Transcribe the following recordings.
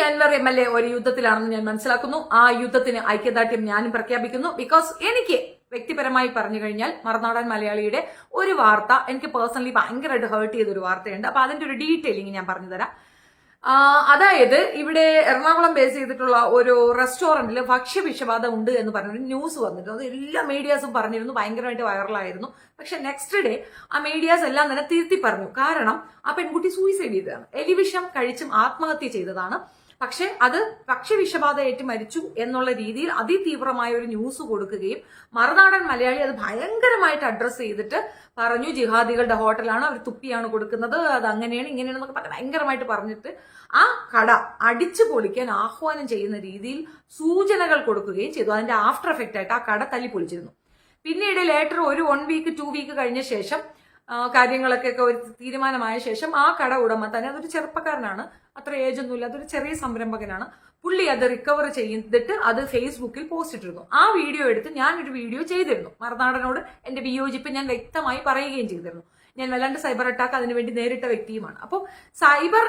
Anwar MLA ഒരു യുദ്ധത്തിലാണെന്ന് ഞാൻ മനസ്സിലാക്കുന്നു. ആ യുദ്ധത്തിന് ഐക്യദാർഢ്യം ഞാനും പ്രഖ്യാപിക്കുന്നു. ബിക്കോസ് എനിക്ക് വ്യക്തിപരമായി പറഞ്ഞു കഴിഞ്ഞാൽ മറുനാടൻ മലയാളിയുടെ ഒരു വാർത്ത എനിക്ക് പേഴ്സണലി ഭയങ്കരമായിട്ട് ഹേർട്ട് ചെയ്തൊരു വാർത്തയുണ്ട്. അപ്പൊ അതിന്റെ ഒരു ഡീറ്റെയിലിംഗ് ഞാൻ പറഞ്ഞുതരാം. അതായത് ഇവിടെ എറണാകുളം ബേസ് ചെയ്തിട്ടുള്ള ഒരു റെസ്റ്റോറന്റിൽ ഭക്ഷ്യവിഷബാധ ഉണ്ട് എന്ന് പറഞ്ഞൊരു ന്യൂസ് വന്നിട്ടുണ്ട്. അത് എല്ലാ മീഡിയാസും പറഞ്ഞിരുന്നു, ഭയങ്കരമായിട്ട് വൈറലായിരുന്നു. പക്ഷെ നെക്സ്റ്റ് ഡേ ആ മീഡിയാസ് എല്ലാം തന്നെ തിരുത്തി പറഞ്ഞു. കാരണം ആ പെൺകുട്ടി സൂയിസൈഡ് ചെയ്തതാണ്, എലിവിഷം കഴിച്ചും ആത്മഹത്യ ചെയ്തതാണ്. പക്ഷെ അത് ഭക്ഷ്യവിഷബാധയേറ്റ് മരിച്ചു എന്നുള്ള രീതിയിൽ അതിതീവ്രമായ ഒരു ന്യൂസ് കൊടുക്കുകയും മറുനാടൻ മലയാളി അത് ഭയങ്കരമായിട്ട് അഡ്രസ്സ് ചെയ്തിട്ട് പറഞ്ഞു ജിഹാദികളുടെ ഹോട്ടലാണ്, അവർ തുപ്പിയാണ് കൊടുക്കുന്നത്, അത് അങ്ങനെയാണ് ഇങ്ങനെയാണെന്നൊക്കെ പറഞ്ഞ് ഭയങ്കരമായിട്ട് പറഞ്ഞിട്ട് ആ കട അടിച്ചു പൊളിക്കാൻ ആഹ്വാനം ചെയ്യുന്ന രീതിയിൽ സൂചനകൾ കൊടുക്കുകയും ചെയ്തു. അതിന്റെ ആഫ്റ്റർ എഫക്റ്റ് ആയിട്ട് ആ കട തല്ലി പൊളിച്ചിരുന്നു. പിന്നീട് ലേറ്റർ ഒരു 1 വീക്ക് 2 വീക്ക് കഴിഞ്ഞ ശേഷം കാര്യങ്ങളൊക്കെ ഒരു തീരുമാനമായ ശേഷം ആ കട ഉടമ തന്നെ, അതൊരു ചെറുപ്പക്കാരനാണ്, അത്ര ഏജ് ഒന്നുമില്ല, അതൊരു ചെറിയ സംരംഭകനാണ്, പുള്ളി അത് റിക്കവർ ചെയ്തിട്ട് അത് ഫേസ്ബുക്കിൽ പോസ്റ്റ് ഇട്ടിരുന്നു. ആ വീഡിയോ എടുത്ത് ഞാനൊരു വീഡിയോ ചെയ്തിരുന്നു. മറുനാടനോട് എന്റെ വിയോജിപ്പ് ഞാൻ വ്യക്തമായി പറയുകയും ചെയ്തിരുന്നു. ഞാൻ വല്ലാണ്ട് സൈബർ അറ്റാക്ക് അതിനുവേണ്ടി നേരിട്ട വ്യക്തിയുമാണ്. അപ്പോൾ സൈബർ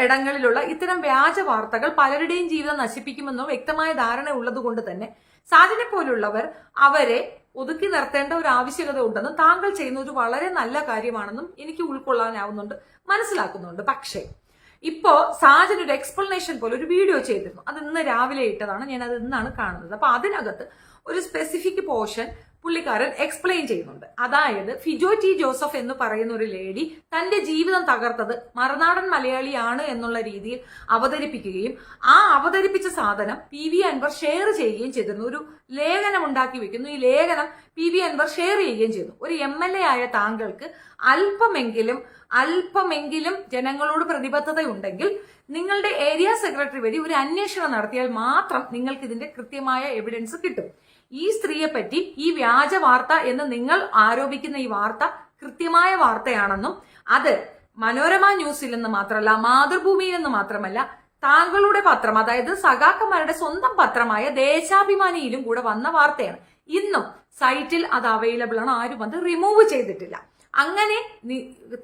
ഇടങ്ങളിലുള്ള ഇത്തരം വ്യാജ വാർത്തകൾ പലരുടെയും ജീവിതം നശിപ്പിക്കുമെന്നോ വ്യക്തമായ ധാരണ ഉള്ളത് കൊണ്ട് തന്നെ സാജിനെ പോലുള്ളവർ അവരെ ഒതുക്കി നിർത്തേണ്ട ഒരു ആവശ്യകത ഉണ്ടെന്നും താങ്കൾ ചെയ്യുന്ന ഒരു വളരെ നല്ല കാര്യമാണെന്നും എനിക്ക് ഉൾക്കൊള്ളാനാവുന്നുണ്ട്, മനസ്സിലാക്കുന്നുണ്ട്. പക്ഷേ ഇപ്പോ സാജൻ ഒരു എക്സ്പ്ലനേഷൻ പോലെ ഒരു വീഡിയോ ചെയ്തിരുന്നു. അത് ഇന്ന് രാവിലെ ഇട്ടതാണ്, ഞാൻ അത് ഇന്നാണ് കാണുന്നത്. അപ്പൊ അതിനകത്ത് ഒരു സ്പെസിഫിക് പോർഷൻ പുള്ളിക്കാരൻ എക്സ്പ്ലെയിൻ ചെയ്യുന്നുണ്ട്. അതായത് ഫിജോ ടി ജോസഫ് എന്ന് പറയുന്ന ഒരു ലേഡി തന്റെ ജീവിതം തകർത്തത് മറുനാടൻ മലയാളിയാണ് എന്നുള്ള രീതിയിൽ അവതരിപ്പിക്കുകയും ആ അവതരിപ്പിച്ച സാധനം PV അൻവർ ഷെയർ ചെയ്യുകയും ചെയ്തിരുന്നു. ഒരു ലേഖനം ഉണ്ടാക്കി വെക്കുന്നു. ഈ ലേഖനം PV അൻവർ ഷെയർ ചെയ്യുകയും ചെയ്തു. ഒരു MLA ആയ താങ്കൾക്ക് അല്പമെങ്കിലും ജനങ്ങളോട് പ്രതിബദ്ധതയുണ്ടെങ്കിൽ നിങ്ങളുടെ ഏരിയ സെക്രട്ടറി വഴി ഒരു അന്വേഷണം നടത്തിയാൽ മാത്രം നിങ്ങൾക്ക് ഇതിന്റെ കൃത്യമായ എവിഡൻസ് കിട്ടും. ഈ സ്ത്രീയെ പറ്റി ഈ വ്യാജ വാർത്ത എന്ന് നിങ്ങൾ ആരോപിക്കുന്ന ഈ വാർത്ത കൃത്യമായ വാർത്തയാണെന്നും അത് മനോരമ ന്യൂസിൽ നിന്ന് മാത്രമല്ല, മാതൃഭൂമിയിൽ നിന്ന് മാത്രമല്ല, താങ്കളുടെ പത്രം, അതായത് സഖാക്കന്മാരുടെ സ്വന്തം പത്രമായ ദേശാഭിമാനിയിലും കൂടെ വന്ന വാർത്തയാണ്. ഇന്നും സൈറ്റിൽ അത് അവൈലബിൾ ആണ്, ആരും അത് റിമൂവ് ചെയ്തിട്ടില്ല. അങ്ങനെ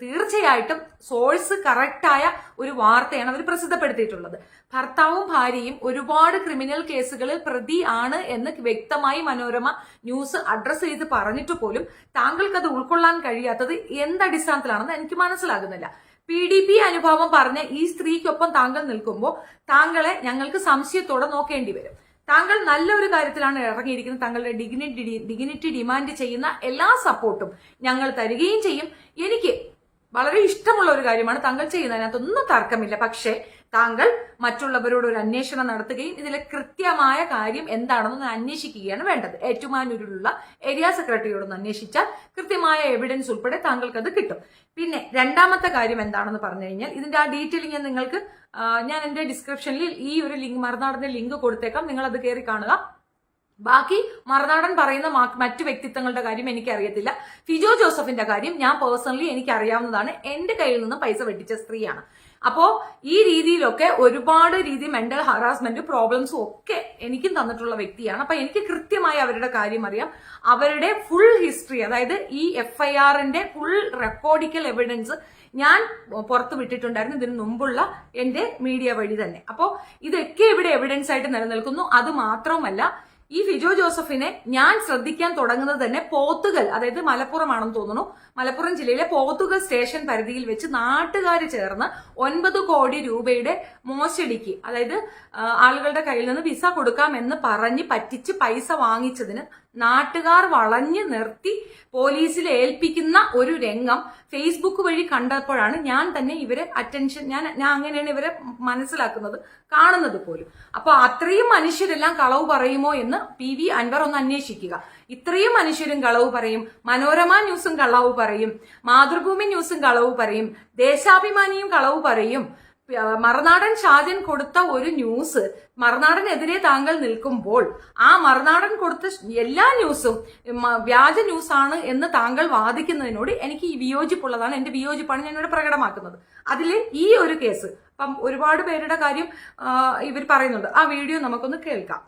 തീർച്ചയായിട്ടും സോഴ്സ് കറക്റ്റായ ഒരു വാർത്തയാണ് അവർ പ്രസിദ്ധപ്പെടുത്തിയിട്ടുള്ളത്. ഭർത്താവും ഭാര്യയും ഒരുപാട് ക്രിമിനൽ കേസുകളിൽ പ്രതി ആണ് എന്ന് വ്യക്തമായി മനോരമ ന്യൂസ് അഡ്രസ് ചെയ്ത് പറഞ്ഞിട്ട് പോലും താങ്കൾക്ക് അത് ഉൾക്കൊള്ളാൻ കഴിയാത്തത് എന്തടിസ്ഥാനത്തിലാണെന്ന് എനിക്ക് മനസ്സിലാകുന്നില്ല. PDP അനുഭവം പറഞ്ഞ ഈ സ്ത്രീക്കൊപ്പം താങ്കൾ നിൽക്കുമ്പോൾ താങ്കളെ ഞങ്ങൾക്ക് സംശയത്തോടെ നോക്കേണ്ടി വരും. താങ്കൾ നല്ലൊരു കാര്യത്തിലാണ് ഇറങ്ങിയിരിക്കുന്നത്. താങ്കളുടെ ഡിഗ്നിറ്റി ഡിമാൻഡ് ചെയ്യുന്ന എല്ലാ സപ്പോർട്ടും ഞങ്ങൾ തരികയും ചെയ്യും. എനിക്ക് വളരെ ഇഷ്ടമുള്ള ഒരു കാര്യമാണ് താങ്കൾ ചെയ്യുന്നത്, അതിനകത്തൊന്നും തർക്കമില്ല. പക്ഷേ താങ്കൾ മറ്റുള്ളവരോട് ഒരു അന്വേഷണം നടത്തുകയും ഇതിലെ കൃത്യമായ കാര്യം എന്താണെന്ന് അന്വേഷിക്കുകയാണ് വേണ്ടത്. ഏറ്റുമാനൂരിലുള്ള ഏരിയ സെക്രട്ടറിയോടൊന്ന് അന്വേഷിച്ചാൽ കൃത്യമായ എവിഡൻസ് ഉൾപ്പെടെ താങ്കൾക്ക് അത് കിട്ടും. പിന്നെ രണ്ടാമത്തെ കാര്യം എന്താണെന്ന് പറഞ്ഞു കഴിഞ്ഞാൽ ഇതിന്റെ ആ ഡീറ്റെയിലിംഗ് ഞാൻ നിങ്ങൾക്ക് ഞാൻ എന്റെ ഡിസ്ക്രിപ്ഷനിൽ ഈ ഒരു ലിങ്ക് മറുനാടന്റെ ലിങ്ക് കൊടുത്തേക്കാം, നിങ്ങൾ അത് കയറി കാണുക. ബാക്കി മറുനാടൻ പറയുന്ന മറ്റു വ്യക്തിത്വങ്ങളുടെ കാര്യം എനിക്കറിയത്തില്ല. ഫിജോ ജോസഫിന്റെ കാര്യം ഞാൻ പേഴ്സണലി എനിക്ക് അറിയാവുന്നതാണ്. എന്റെ കയ്യിൽ നിന്ന് പൈസ വെട്ടിച്ച സ്ത്രീയാണ്. അപ്പോ ഈ രീതിയിലൊക്കെ ഒരുപാട് മെന്റൽ ഹറാസ്മെന്റ് പ്രോബ്ലംസും ഒക്കെ എനിക്കും തന്നിട്ടുള്ള വ്യക്തിയാണ്. അപ്പൊ എനിക്ക് കൃത്യമായി അവരുടെ കാര്യം അറിയാം. അവരുടെ ഫുൾ ഹിസ്റ്ററി, അതായത് ഈ FIRന്റെ ഫുൾ റെക്കോർഡിക്കൽ എവിഡൻസ് ഞാൻ പുറത്തു വിട്ടിട്ടുണ്ടായിരുന്നു ഇതിനു മുമ്പുള്ള എന്റെ മീഡിയ വഴി തന്നെ. അപ്പോ ഇതൊക്കെ ഇവിടെ എവിഡൻസ് ആയിട്ട് നിലനിൽക്കുന്നു. അത് മാത്രമല്ല, ഈ ഫിജോ ജോസഫിനെ ഞാൻ ശ്രദ്ധിക്കാൻ തുടങ്ങുന്നത് തന്നെ പോത്തുകൽ, അതായത് മലപ്പുറമാണെന്ന് തോന്നുന്നു, മലപ്പുറം ജില്ലയിലെ പോത്തുകൽ സ്റ്റേഷൻ പരിധിയിൽ വെച്ച് നാട്ടുകാർ ചേർന്ന് 9 കോടി രൂപയുടെ മോശടിക്ക്, അതായത് ആളുകളുടെ കയ്യിൽ നിന്ന് വിസ കൊടുക്കാമെന്ന് പറഞ്ഞ് പറ്റിച്ച് പൈസ വാങ്ങിച്ചതിന് നാട്ടുകാർ വളഞ്ഞു നിർത്തി പോലീസിൽ ഏൽപ്പിക്കുന്ന ഒരു രംഗം ഫേസ്ബുക്ക് വഴി കണ്ടപ്പോഴാണ് ഞാൻ തന്നെ ഇവരെ ഞാൻ അങ്ങനെയാണ് ഇവരെ മനസ്സിലാക്കുന്നത്, കാണുന്നത് പോലും. അപ്പൊ അത്രയും മനുഷ്യരെല്ലാം കളവ് പറയുമോ എന്ന് PV അൻവർ ഒന്ന് അന്വേഷിക്കുക. ഇത്രയും മനുഷ്യരും കളവ് പറയും, മനോരമ ന്യൂസും കളവ് പറയും, മാതൃഭൂമി ന്യൂസും കളവ് പറയും, ദേശാഭിമാനിയും കളവ് പറയും. മറുനാടൻ ഷാജൻ കൊടുത്ത ഒരു ന്യൂസ് മറുനാടനെതിരെ താങ്കൾ നിൽക്കുമ്പോൾ ആ മറുനാടൻ കൊടുത്ത എല്ലാ ന്യൂസും വ്യാജ ന്യൂസാണ് എന്ന് താങ്കൾ വാദിക്കുന്നതിനോട് എനിക്ക് ഈ വിയോജിപ്പുള്ളതാണ്. എന്റെ വിയോജിപ്പാണ് ഞാൻ ഇവിടെ പ്രകടമാക്കുന്നത്. അതിൽ ഈ ഒരു കേസ് അപ്പം ഒരുപാട് പേരുടെ കാര്യം ഇവർ പറയുന്നുണ്ട്. ആ വീഡിയോ നമുക്കൊന്ന് കേൾക്കാം.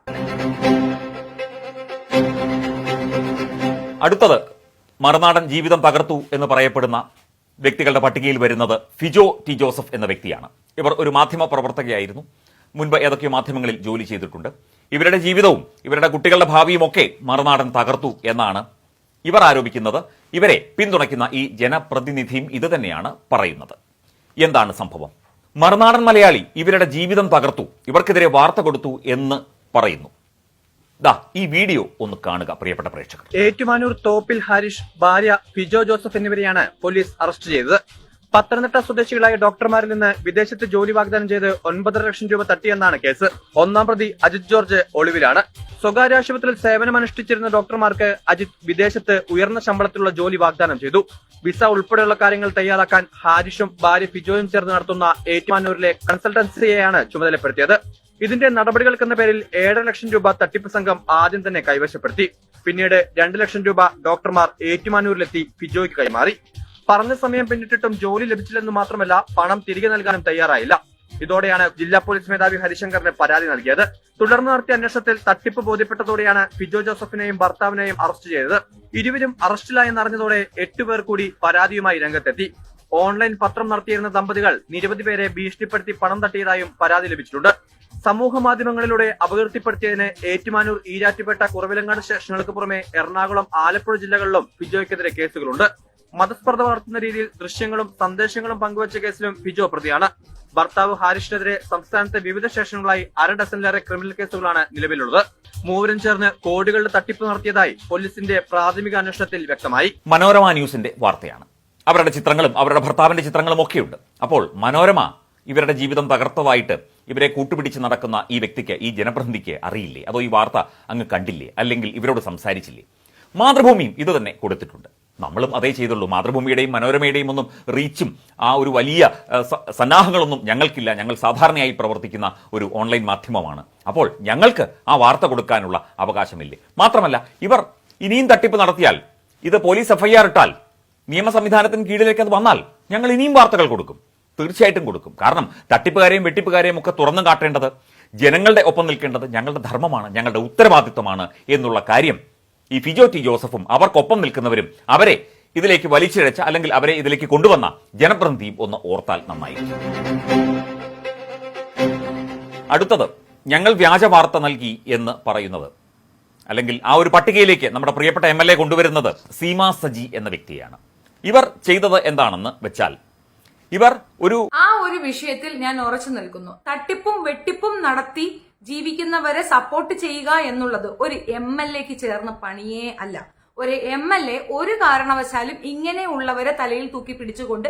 അടുത്തത് മറുനാടൻ ജീവിതം തകർത്തു എന്ന് പറയപ്പെടുന്ന വ്യക്തികളുടെ പട്ടികയിൽ വരുന്നത് ഫിജോ ടി ജോസഫ് എന്ന വ്യക്തിയാണ്. ഇവർ ഒരു മാധ്യമ പ്രവർത്തകയായിരുന്നു. മുൻപ് ഏതൊക്കെയോ മാധ്യമങ്ങളിൽ ജോലി ചെയ്തിട്ടുണ്ട്. ഇവരുടെ ജീവിതവും ഇവരുടെ കുട്ടികളുടെ ഭാവിയും ഒക്കെ മറുനാടൻ തകർത്തു എന്നാണ് ഇവർ ആരോപിക്കുന്നത്. ഇവരെ പിന്തുണയ്ക്കുന്ന ഈ ജനപ്രതിനിധിയും ഇത് തന്നെയാണ് പറയുന്നത്. എന്താണ് സംഭവം? മറുനാടൻ മലയാളി ഇവരുടെ ജീവിതം തകർത്തു, ഇവർക്കെതിരെ വാർത്ത കൊടുത്തു എന്ന് പറയുന്നു. ഈ വീഡിയോ ഒന്ന് കാണുക പ്രിയപ്പെട്ട പ്രേക്ഷകർ. ഏറ്റുമാനൂർ തോപ്പിൽ ഹാരിഷ്, ഭാര്യ ഫിജോ ജോസഫ് എന്നിവരെയാണ് പോലീസ് അറസ്റ്റ് ചെയ്തത്. പത്തനംതിട്ട സ്വദേശികളായ ഡോക്ടർമാരിൽ നിന്ന് വിദേശത്ത് ജോലി വാഗ്ദാനം ചെയ്ത് 9.5 ലക്ഷം രൂപ തട്ടിയെന്നാണ് കേസ്. ഒന്നാം പ്രതി അജിത് ജോർജ് ഒളിവിലാണ്. സ്വകാര്യ ആശുപത്രിയിൽ സേവനമനുഷ്ഠിച്ചിരുന്ന ഡോക്ടർമാർക്ക് അജിത് വിദേശത്ത് ഉയർന്ന ശമ്പളത്തിലുള്ള ജോലി വാഗ്ദാനം ചെയ്തു. വിസ ഉൾപ്പെടെയുള്ള കാര്യങ്ങൾ തയ്യാറാക്കാൻ ഹാരിഷും ഭാര്യ ഫിജോയും ചേർന്ന് നടത്തുന്ന ഏറ്റുമാനൂരിലെ കൺസൾട്ടൻസിയെയാണ് ചുമതലപ്പെടുത്തിയത്. ഇതിന്റെ നടപടികൾക്കെന്ന പേരിൽ 7.5 ലക്ഷം രൂപ തട്ടിപ്പ് സംഘം ആദ്യം തന്നെ കൈവശപ്പെടുത്തി. പിന്നീട് 2 ലക്ഷം രൂപ ഡോക്ടർമാർ ഏറ്റുമാനൂരിലെത്തി ഫിജോയ്ക്ക് കൈമാറി. പറഞ്ഞ സമയം പിന്നിട്ടിട്ടും ജോലി ലഭിച്ചില്ലെന്ന് മാത്രമല്ല പണം തിരികെ നൽകാനും തയ്യാറായില്ല. ഇതോടെയാണ് ജില്ലാ പോലീസ് മേധാവി ഹരിശങ്കറിന് പരാതി നൽകിയത്. തുടർന്ന് നടത്തിയ അന്വേഷണത്തിൽ തട്ടിപ്പ് ബോധ്യപ്പെട്ടതോടെയാണ് ഫിജോ ജോസഫിനെയും ഭർത്താവിനെയും അറസ്റ്റ് ചെയ്തത്. ഇരുവരും അറസ്റ്റിലായെന്നറിഞ്ഞതോടെ 8 പേർ കൂടി പരാതിയുമായി രംഗത്തെത്തി. ഓൺലൈൻ പത്രം നടത്തിയിരുന്ന ദമ്പതികൾ നിരവധി പേരെ ഭീഷണിപ്പെടുത്തി പണം തട്ടിയതായും പരാതി ലഭിച്ചിട്ടുണ്ട്. സമൂഹ മാധ്യമങ്ങളിലൂടെ അപകീർത്തിപ്പെടുത്തിയതിന് ഏറ്റുമാനൂർ, ഈരാറ്റുപേട്ട, കുറവിലങ്ങാട് സ്റ്റേഷനുകൾക്ക് പുറമെ എറണാകുളം, ആലപ്പുഴ ജില്ലകളിലും ഫിജോയ്ക്കെതിരെ കേസുകളുണ്ട്. മതസ്പർദ്ധ വളർത്തുന്ന രീതിയിൽ ദൃശ്യങ്ങളും സന്ദേശങ്ങളും പങ്കുവച്ച കേസിലും ഫിജോ പ്രതിയാണ്. ഭർത്താവ് ഹാരിഷിനെതിരെ സംസ്ഥാനത്തെ വിവിധ സ്റ്റേഷനുകളായി 1/2 ഡസനിലേറെ ക്രിമിനൽ കേസുകളാണ് നിലവിലുള്ളത്. മൂവരും ചേർന്ന് കോടികളുടെ തട്ടിപ്പ് നടത്തിയതായി പോലീസിന്റെ പ്രാഥമിക അന്വേഷണത്തിൽ വ്യക്തമായി. മനോരമ ന്യൂസിന്റെ വാർത്തയാണ്. അവരുടെ ചിത്രങ്ങളും അവരുടെ ഭർത്താവിന്റെ ചിത്രങ്ങളും ഒക്കെയുണ്ട്. അപ്പോൾ മനോരമ ഇവരുടെ ജീവിതം തകർത്തതായിട്ട് ഇവരെ കൂട്ടുപിടിച്ച് നടക്കുന്ന ഈ വ്യക്തിക്ക്, ഈ ജനപ്രതിനിധിക്ക് അറിയില്ലേ? അതോ ഈ വാർത്ത അങ്ങ് കണ്ടില്ലേ? അല്ലെങ്കിൽ ഇവരോട് സംസാരിച്ചില്ലേ? മാതൃഭൂമിയും ഇത് തന്നെ കൊടുത്തിട്ടുണ്ട്. നമ്മളും അതേ ചെയ്തുള്ളൂ. മാതൃഭൂമിയുടെയും മനോരമയുടെയും ഒന്നും റീച്ചും ആ ഒരു വലിയ സന്നാഹങ്ങളൊന്നും ഞങ്ങൾക്കില്ല. ഞങ്ങൾ സാധാരണയായി പ്രവർത്തിക്കുന്ന ഒരു ഓൺലൈൻ മാധ്യമമാണ്. അപ്പോൾ ഞങ്ങൾക്ക് ആ വാർത്ത കൊടുക്കാനുള്ള അവകാശമില്ലേ? മാത്രമല്ല, ഇവർ ഇനിയും തട്ടിപ്പ് നടത്തിയാൽ, ഇത് പോലീസ് എഫ്ഐആർ ഇട്ടാൽ, നിയമ സംവിധാനത്തിന് കീഴിലേക്ക് അത് വന്നാൽ ഞങ്ങൾ ഇനിയും വാർത്തകൾ കൊടുക്കും. തീർച്ചയായിട്ടും കൊടുക്കും. കാരണം തട്ടിപ്പുകാരെയും വെട്ടിപ്പുകാരെയും ഒക്കെ തുറന്നു കാട്ടേണ്ടത്, ജനങ്ങളുടെ ഒപ്പം നിൽക്കേണ്ടത് ഞങ്ങളുടെ ധർമ്മമാണ്, ഞങ്ങളുടെ ഉത്തരവാദിത്വമാണ് എന്നുള്ള കാര്യം ഈ ഫിജോ ടി ജോസഫും അവർക്കൊപ്പം നിൽക്കുന്നവരും അവരെ ഇതിലേക്ക് വലിച്ചിഴച്ച അല്ലെങ്കിൽ അവരെ ഇതിലേക്ക് കൊണ്ടുവന്ന ജനപ്രതിനിധിയും ഒന്ന് ഓർത്താൽ നന്നായിരിക്കും. അടുത്തത്, ഞങ്ങൾ വ്യാജ വാർത്ത നൽകി എന്ന് പറയുന്നത്, അല്ലെങ്കിൽ ആ ഒരു പട്ടികയിലേക്ക് നമ്മുടെ പ്രിയപ്പെട്ട MLA കൊണ്ടുവരുന്നത് സീമ സജി എന്ന വ്യക്തിയാണ്. ഇവർ ചെയ്തത് എന്താണെന്ന് വെച്ചാൽ, ഇവർ ആ ഒരു വിഷയത്തിൽ ഞാൻ ഉറച്ചു നിൽക്കുന്നു. തട്ടിപ്പും വെട്ടിപ്പും നടത്തി ജീവിക്കുന്നവരെ സപ്പോർട്ട് ചെയ്യുക എന്നുള്ളത് ഒരു MLAക്ക് ചേർന്ന പണിയേ അല്ല. ഒരു MLA ഒരു കാരണവശാലും ഇങ്ങനെയുള്ളവരെ തലയിൽ തൂക്കി പിടിച്ചുകൊണ്ട്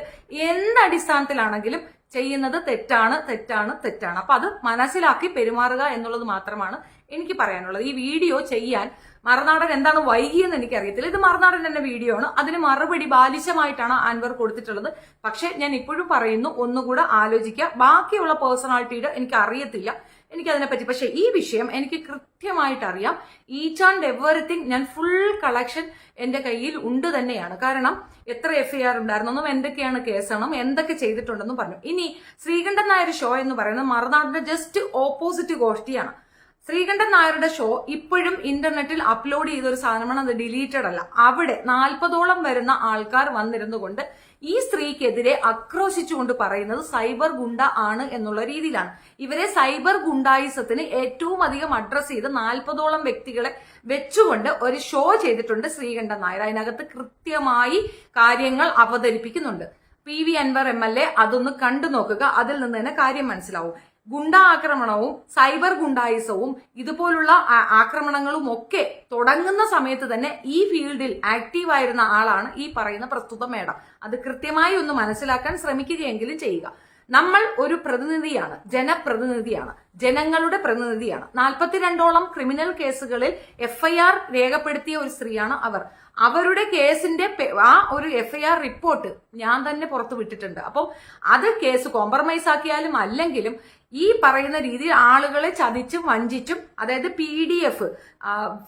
എന്തടിസ്ഥാനത്തിലാണെങ്കിലും ചെയ്യുന്നത് തെറ്റാണ്, തെറ്റാണ്, തെറ്റാണ്. അപ്പൊ അത് മനസ്സിലാക്കി പെരുമാറുക എന്നുള്ളത് മാത്രമാണ് എനിക്ക് പറയാനുള്ളത്. ഈ വീഡിയോ ചെയ്യാൻ മറുനാടൻ എന്താണ് വൈകിയെന്ന് എനിക്കറിയത്തില്ല. ഇത് മറുനാടൻ എന്ന വീഡിയോ ആണ്. അതിന് മറുപടി ബാലിശമായിട്ടാണ് അൻവർ കൊടുത്തിട്ടുള്ളത്. പക്ഷെ ഞാൻ ഇപ്പോഴും പറയുന്നു, ഒന്നുകൂടെ ആലോചിക്കുക. ബാക്കിയുള്ള പേഴ്സണാലിറ്റിയുടെ എനിക്ക് അറിയത്തില്ല, എനിക്കതിനെപ്പറ്റി. പക്ഷെ ഈ വിഷയം എനിക്ക് കൃത്യമായിട്ട് അറിയാം. ഈച്ച് ആൻഡ് എവറിത്തിങ് ഞാൻ ഫുൾ കളക്ഷൻ എന്റെ കയ്യിൽ ഉണ്ട് തന്നെയാണ്. കാരണം എത്ര FIR ഉണ്ടായിരുന്നെന്നും എന്തൊക്കെയാണ് കേസെന്നും എന്തൊക്കെ ചെയ്തിട്ടുണ്ടെന്നും പറഞ്ഞു. ഇനി ശ്രീകണ്ഠൻ നായർ ഷോ എന്ന് പറയുന്നത് മറുനാടിന്റെ ജസ്റ്റ് ഓപ്പോസിറ്റ് ഗോഷ്ഠിയാണ്. ശ്രീകണ്ഠൻ നായരുടെ ഷോ ഇപ്പോഴും ഇന്റർനെറ്റിൽ അപ്ലോഡ് ചെയ്തൊരു സാധനമാണ്, അത് ഡിലീറ്റഡ് അല്ല. അവിടെ 40ഓളം വരുന്ന ആൾക്കാർ വന്നിരുന്നുകൊണ്ട് ഈ സ്ത്രീക്കെതിരെ ആക്രോശിച്ചുകൊണ്ട് പറയുന്നത് സൈബർ ഗുണ്ട ആണ് എന്നുള്ള രീതിയിലാണ്. ഇവരെ സൈബർ ഗുണ്ടായിസത്തിന് ഏറ്റവും അധികം അഡ്രസ് ചെയ്ത് 40ഓളം വ്യക്തികളെ വെച്ചുകൊണ്ട് ഒരു ഷോ ചെയ്തിട്ടുണ്ട് ശ്രീകണ്ഠൻ നായർ. അതിനകത്ത് കൃത്യമായി കാര്യങ്ങൾ അവതരിപ്പിക്കുന്നുണ്ട്. PV അൻവർ MLA അതൊന്ന് കണ്ടു നോക്കുക. അതിൽ നിന്ന് തന്നെ കാര്യം മനസ്സിലാവും. ഗുണ്ട ആക്രമണവും സൈബർ ഗുണ്ടായിസവും ഇതുപോലുള്ള ആക്രമണങ്ങളും ഒക്കെ തുടങ്ങുന്ന സമയത്ത് തന്നെ ഈ ഫീൽഡിൽ ആക്റ്റീവായിരുന്ന ആളാണ് ഈ പറയുന്ന പ്രസ്തുത മേഡം. അത് കൃത്യമായി ഒന്ന് മനസ്സിലാക്കാൻ ശ്രമിക്കുകയെങ്കിലും ചെയ്യുക. നമ്മൾ ഒരു പ്രതിനിധിയാണ്, ജനപ്രതിനിധിയാണ്, ജനങ്ങളുടെ പ്രതിനിധിയാണ്. 42ഓളം ക്രിമിനൽ കേസുകളിൽ FIR രേഖപ്പെടുത്തിയ ഒരു സ്ത്രീയാണ് അവർ. അവരുടെ കേസിന്റെ ആ ഒരു FIR റിപ്പോർട്ട് ഞാൻ തന്നെ പുറത്തു വിട്ടിട്ടുണ്ട്. അപ്പം അത് കേസ് കോംപ്രമൈസ് ആക്കിയാലും അല്ലെങ്കിലും ഈ പറയുന്ന രീതിയിൽ ആളുകളെ ചതിച്ചും വഞ്ചിച്ചും, അതായത് PDF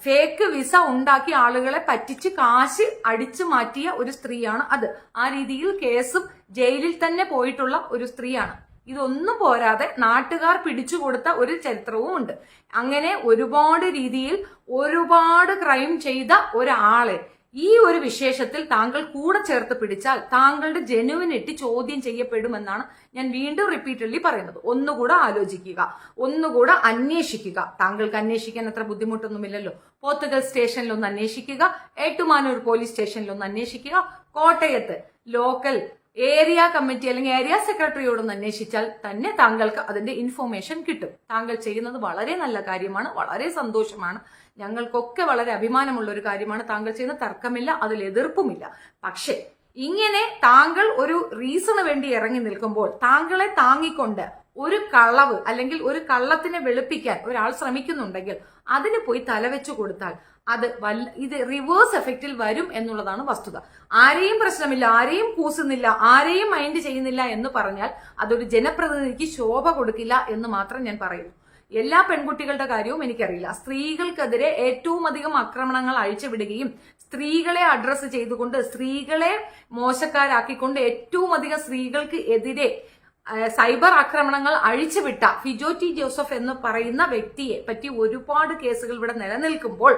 ഫേക്ക് വിസ ഉണ്ടാക്കി ആളുകളെ പറ്റിച്ച് കാശ് അടിച്ചു മാറ്റിയ ഒരു സ്ത്രീയാണ് അത്. ആ രീതിയിൽ കേസും ജയിലിൽ തന്നെ പോയിട്ടുള്ള ഒരു സ്ത്രീയാണ്. ഇതൊന്നും പോരാതെ നാട്ടുകാർ പിടിച്ചുകൊടുത്ത ഒരു ചരിത്രവും ഉണ്ട്. അങ്ങനെ ഒരുപാട് രീതിയിൽ ഒരുപാട് ക്രൈം ചെയ്ത ഒരാളെ ഈ ഒരു വിശേഷത്തിൽ താങ്കൾ കൂടെ ചേർത്ത് പിടിച്ചാൽ താങ്കളുടെ ജെനുവിനിറ്റി ചോദ്യം ചെയ്യപ്പെടുമെന്നാണ് ഞാൻ വീണ്ടും റിപ്പീറ്റഡ്ലി പറയുന്നത്. ഒന്നുകൂടെ ആലോചിക്കുക, ഒന്നുകൂടെ അന്വേഷിക്കുക. താങ്കൾക്ക് അന്വേഷിക്കാൻ അത്ര ബുദ്ധിമുട്ടൊന്നുമില്ലല്ലോ. പോത്തുകൽ സ്റ്റേഷനിൽ ഒന്ന് അന്വേഷിക്കുക, ഏറ്റുമാനൂർ പോലീസ് സ്റ്റേഷനിൽ ഒന്ന് അന്വേഷിക്കുക, കോട്ടയത്ത് ലോക്കൽ ഏരിയ കമ്മിറ്റി അല്ലെങ്കിൽ ഏരിയ സെക്രട്ടറിയോടൊന്ന് അന്വേഷിച്ചാൽ തന്നെ താങ്കൾക്ക് അതിന്റെ ഇൻഫോർമേഷൻ കിട്ടും. താങ്കൾ ചെയ്യുന്നത് വളരെ നല്ല കാര്യമാണ്, വളരെ സന്തോഷമാണ്, ഞങ്ങൾക്കൊക്കെ വളരെ അഭിമാനമുള്ള ഒരു കാര്യമാണ്. താങ്കൾ ചെയ്യുന്ന തർക്കമില്ല, അതിൽ എതിർപ്പുമില്ല. പക്ഷേ ഇങ്ങനെ താങ്കൾ ഒരു റീസണ് വേണ്ടി ഇറങ്ങി നിൽക്കുമ്പോൾ താങ്കളെ താങ്ങിക്കൊണ്ട് ഒരു കളവ് അല്ലെങ്കിൽ ഒരു കള്ളത്തിനെ വെളുപ്പിക്കാൻ ഒരാൾ ശ്രമിക്കുന്നുണ്ടെങ്കിൽ അതിന് പോയി തലവെച്ചു കൊടുത്താൽ ഇത് റിവേഴ്സ് എഫക്റ്റിൽ വരും എന്നുള്ളതാണ് വസ്തുത. ആരെയും പ്രശ്നമില്ല, ആരെയും കൂസുന്നില്ല, ആരെയും മൈൻഡ് ചെയ്യുന്നില്ല എന്ന് പറഞ്ഞാൽ അതൊരു ജനപ്രതിനിധിക്ക് ശോഭ കൊടുക്കില്ല എന്ന് മാത്രം ഞാൻ പറയുന്നു. എല്ലാ പെൺകുട്ടികളുടെ കാര്യവും എനിക്കറിയില്ല. സ്ത്രീകൾക്കെതിരെ ഏറ്റവും അധികം ആക്രമണങ്ങൾ അഴിച്ചുവിടുകയും സ്ത്രീകളെ അഡ്രസ്സ് ചെയ്തുകൊണ്ട് സ്ത്രീകളെ മോശക്കാരാക്കിക്കൊണ്ട് ഏറ്റവും അധികം സ്ത്രീകൾക്ക് എതിരെ സൈബർ ആക്രമണങ്ങൾ അഴിച്ചുവിട്ട ഫിജോ ടി ജോസഫ് എന്ന് പറയുന്ന വ്യക്തിയെ പറ്റി ഒരുപാട് കേസുകൾ ഇവിടെ നിലനിൽക്കുമ്പോൾ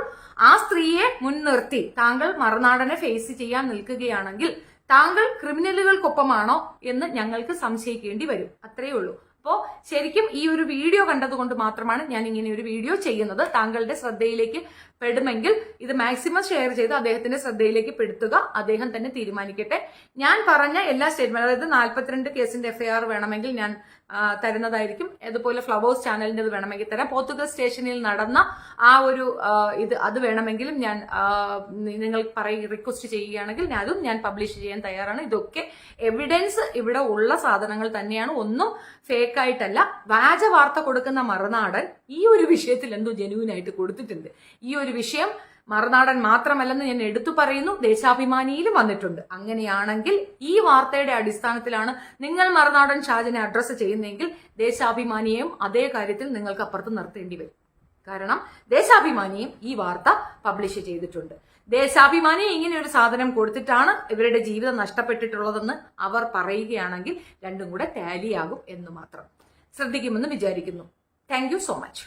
ആ സ്ത്രീയെ മുൻനിർത്തി താങ്കൾ മറുനാടനെ ഫേസ് ചെയ്യാൻ നിൽക്കുകയാണെങ്കിൽ താങ്കൾ ക്രിമിനലുകൾക്കൊപ്പമാണോ എന്ന് ഞങ്ങൾക്ക് സംശയിക്കേണ്ടി വരും. അത്രയേ ഉള്ളൂ. അപ്പോ ശരിക്കും ഈ ഒരു വീഡിയോ കണ്ടതുകൊണ്ട് മാത്രമാണ് ഞാൻ ഇങ്ങനെ ഒരു വീഡിയോ ചെയ്യുന്നത്. താങ്കളുടെ ശ്രദ്ധയിലേക്ക് പെടുമെങ്കിൽ ഇത് മാക്സിമം ഷെയർ ചെയ്ത് അദ്ദേഹത്തിന്റെ ശ്രദ്ധയിലേക്ക് പെടുത്തുക. അദ്ദേഹം തന്നെ തീരുമാനിക്കട്ടെ. ഞാൻ പറഞ്ഞ എല്ലാ സ്റ്റേറ്റ്മെന്റ്, അതായത് 42 കേസിന്റെ FIR വേണമെങ്കിൽ ഞാൻ തരുന്നതായിരിക്കും. അതുപോലെ ഫ്ലവേഴ്സ് ചാനലിന്റെ വേണമെങ്കിൽ തരാം. പോത്തുകൽ സ്റ്റേഷനിൽ നടന്ന ആ ഒരു അത് വേണമെങ്കിലും ഞാൻ നിങ്ങൾ റിക്വസ്റ്റ് ചെയ്യുകയാണെങ്കിൽ അതും ഞാൻ പബ്ലിഷ് ചെയ്യാൻ തയ്യാറാണ്. ഇതൊക്കെ എവിഡൻസ് ഇവിടെ ഉള്ള സാധനങ്ങൾ തന്നെയാണ്, ഒന്നും ഫേക്ക് ആയിട്ടല്ല. വ്യാജ വാർത്ത കൊടുക്കുന്ന മറുനാടൻ ഈ ഒരു വിഷയത്തിൽ എന്തോ ജെന്യൂനായിട്ട് കൊടുത്തിട്ടുണ്ട്. ഈ ഒരു വിഷയം മറുനാടൻ മാത്രമല്ലെന്ന് ഞാൻ എടുത്തു പറയുന്നു, ദേശാഭിമാനിയിലും വന്നിട്ടുണ്ട്. അങ്ങനെയാണെങ്കിൽ ഈ വാർത്തയുടെ അടിസ്ഥാനത്തിലാണ് നിങ്ങൾ മറുനാടൻ ഷാജിനെ അഡ്രസ്സ് ചെയ്യുന്നതെങ്കിൽ ദേശാഭിമാനിയെയും അതേ കാര്യത്തിൽ നിങ്ങൾക്ക് അപ്പുറത്ത് നിർത്തേണ്ടി വരും. കാരണം ദേശാഭിമാനിയും ഈ വാർത്ത പബ്ലിഷ് ചെയ്തിട്ടുണ്ട്. ദേശാഭിമാനി ഇങ്ങനെ ഒരു സാധനം കൊടുത്തിട്ടാണ് ഇവരുടെ ജീവിതം നഷ്ടപ്പെട്ടിട്ടുള്ളതെന്ന് അവർ പറയുകയാണെങ്കിൽ രണ്ടും കൂടെ ടാലിയാകും എന്ന് മാത്രം. ശ്രദ്ധിക്കുമെന്ന് വിചാരിക്കുന്നു. Thank you so much.